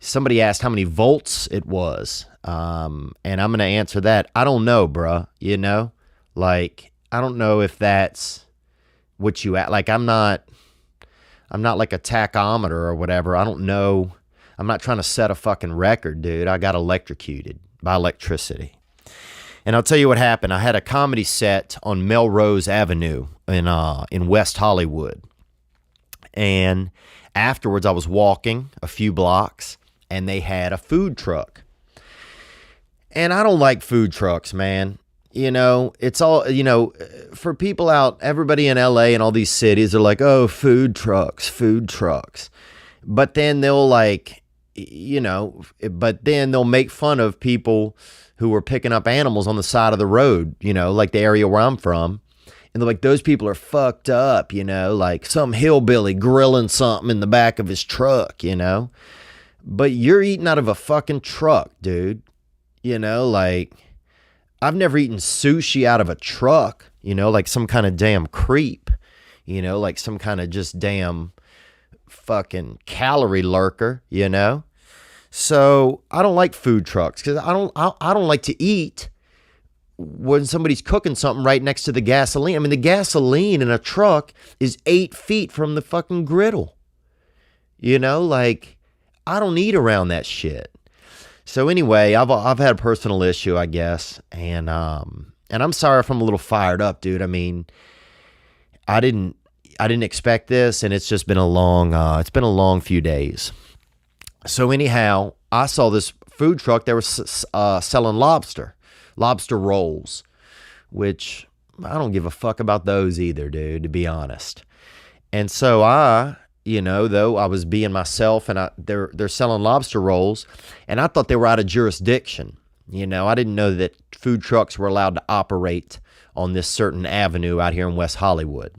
somebody asked how many volts it was. And I'm going to answer that. I don't know, bruh. Like, I don't know if that's what you at. Like, I'm not like a tachometer or whatever. I don't know. I'm not trying to set a fucking record, dude. I got electrocuted by electricity. And I'll tell you what happened. I had a comedy set on Melrose Avenue in West Hollywood. And afterwards, I was walking a few blocks, and they had a food truck. And I don't like food trucks, man. It's all, for people out, everybody in LA and all these cities are like, oh, food trucks. But then they'll they'll make fun of people who are picking up animals on the side of the road, like the area where I'm from. And they're like, those people are fucked up, like some hillbilly grilling something in the back of his truck, But you're eating out of a fucking truck, dude. Like, I've never eaten sushi out of a truck, like some kind of damn creep, like some kind of just damn fucking calorie lurker, So I don't like food trucks because I don't like to eat when somebody's cooking something right next to the gasoline. I mean, the gasoline in a truck is 8 feet from the fucking griddle. Like, I don't eat around that shit. So anyway, I've had a personal issue, I guess, and I'm sorry if I'm a little fired up, dude. I mean, I didn't expect this, and it's just been a long few days. So anyhow, I saw this food truck. They were selling lobster rolls, which I don't give a fuck about those either, dude, to be honest. And so though I was being myself, and they're selling lobster rolls, and I thought they were out of jurisdiction. I didn't know that food trucks were allowed to operate on this certain avenue out here in West Hollywood.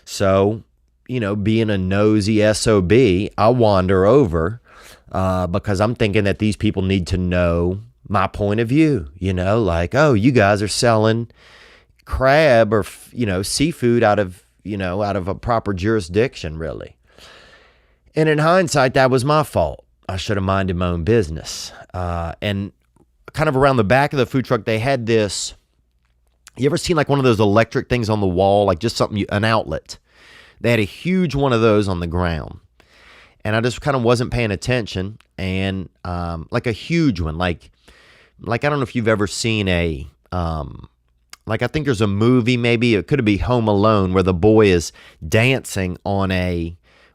So, being a nosy SOB, I wander over because I'm thinking that these people need to know my point of view, like, oh, you guys are selling crab or, seafood out of a proper jurisdiction, really. And in hindsight, that was my fault. I should have minded my own business. And kind of around the back of the food truck, they had this, you ever seen like one of those electric things on the wall, like just something, an outlet? They had a huge one of those on the ground. And I just kind of wasn't paying attention. And like a huge one, like I don't know if you've ever seen like I think there's a movie, maybe it could be Home Alone, where the boy is dancing on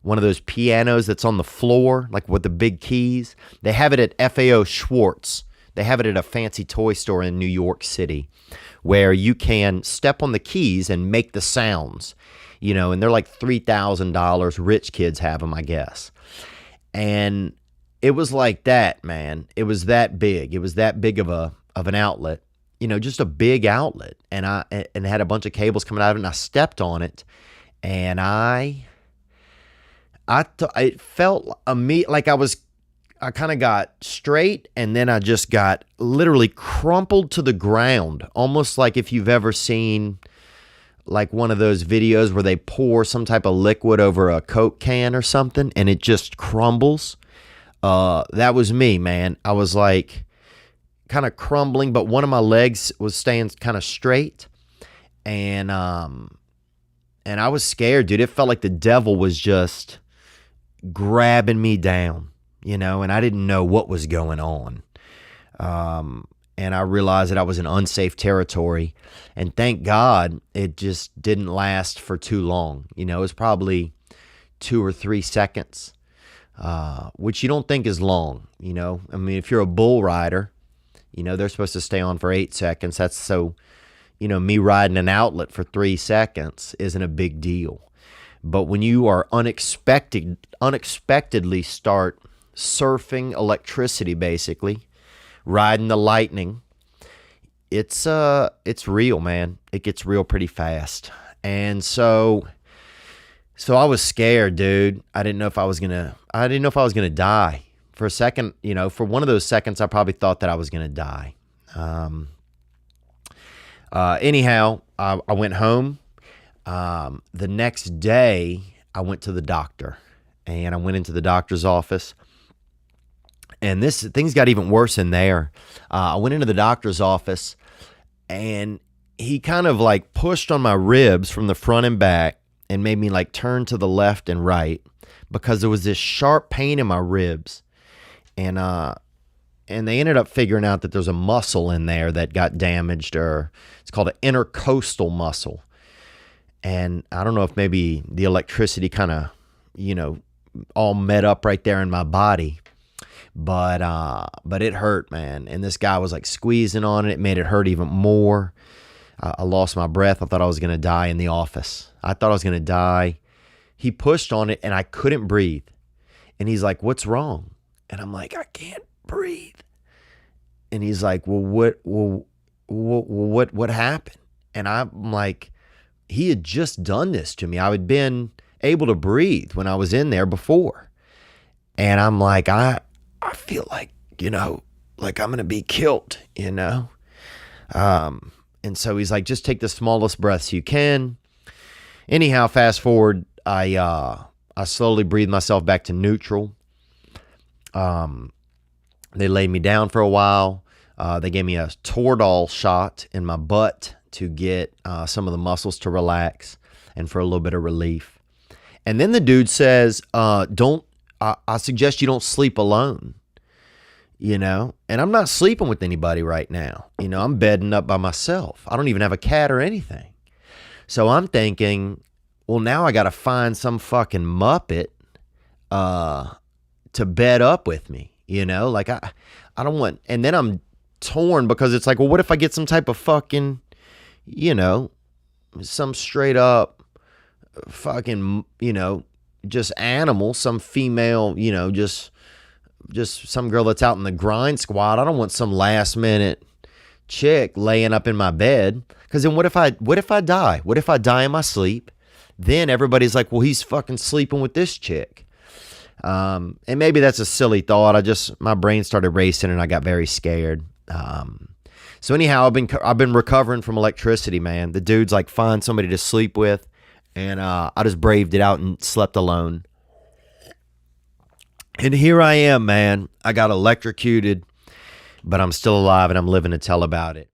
one of those pianos that's on the floor, like with the big keys. They have it at FAO Schwartz. They have it at a fancy toy store in New York City, where you can step on the keys and make the sounds, and they're like $3,000. Rich kids have them, I guess. And it was like that, man. It was that big. It was that big of an outlet, just a big outlet. And it had a bunch of cables coming out of it, and I stepped on it, and it felt like I kind of got straight, and then I just got literally crumpled to the ground, almost like if you've ever seen like one of those videos where they pour some type of liquid over a Coke can or something, and it just crumbles. That was me, man. I was like kind of crumbling, but one of my legs was staying kind of straight, and I was scared, dude. It felt like the devil was just grabbing me down, and I didn't know what was going on. And I realized that I was in unsafe territory, and thank God it just didn't last for too long. It was probably 2 or 3 seconds, which you don't think is long, I mean, if you're a bull rider, they're supposed to stay on for 8 seconds. That's so, me riding an outlet for 3 seconds isn't a big deal. But when you are unexpectedly start surfing electricity, basically, riding the lightning, it's real, man. It gets real pretty fast. And so I was scared, dude. I didn't know if I was gonna die. For a second, for one of those seconds, I probably thought that I was gonna die. Anyhow, I went home. The next day, I went to the doctor, and I went into the doctor's office, And this things got even worse in there. I went into the doctor's office, and he kind of like pushed on my ribs from the front and back and made me like turn to the left and right because there was this sharp pain in my ribs. And they ended up figuring out that there's a muscle in there that got damaged, or it's called an intercostal muscle. And I don't know if maybe the electricity kind of, all met up right there in my body. But it hurt, man. And this guy was like squeezing on it. It made it hurt even more. I lost my breath. I thought I was going to die in the office. I thought I was going to die. He pushed on it and I couldn't breathe. And he's like, "What's wrong?" And I'm like, "I can't breathe." And he's like, what happened? And I'm like, he had just done this to me. I had been able to breathe when I was in there before. And I'm like, I feel like, like I'm going to be killed, And so he's like, "Just take the smallest breaths you can." Anyhow, fast forward, I slowly breathed myself back to neutral. They laid me down for a while. They gave me a Toradol shot in my butt to get some of the muscles to relax and for a little bit of relief. And then the dude says, I suggest you don't sleep alone, And I'm not sleeping with anybody right now. I'm bedding up by myself. I don't even have a cat or anything. So I'm thinking, well, now I got to find some fucking Muppet to bed up with me, Like I don't want, and then I'm torn because it's like, well, what if I get some type of fucking, some straight up fucking, just animal, some female, just some girl that's out in the grind squad. I don't want some last minute chick laying up in my bed. Because then what if I die? What if I die in my sleep? Then everybody's like, well, he's fucking sleeping with this chick. And maybe that's a silly thought. My brain started racing and I got very scared. So anyhow, I've been recovering from electricity, man. The dude's like, find somebody to sleep with. And I just braved it out and slept alone. And here I am, man. I got electrocuted, but I'm still alive and I'm living to tell about it.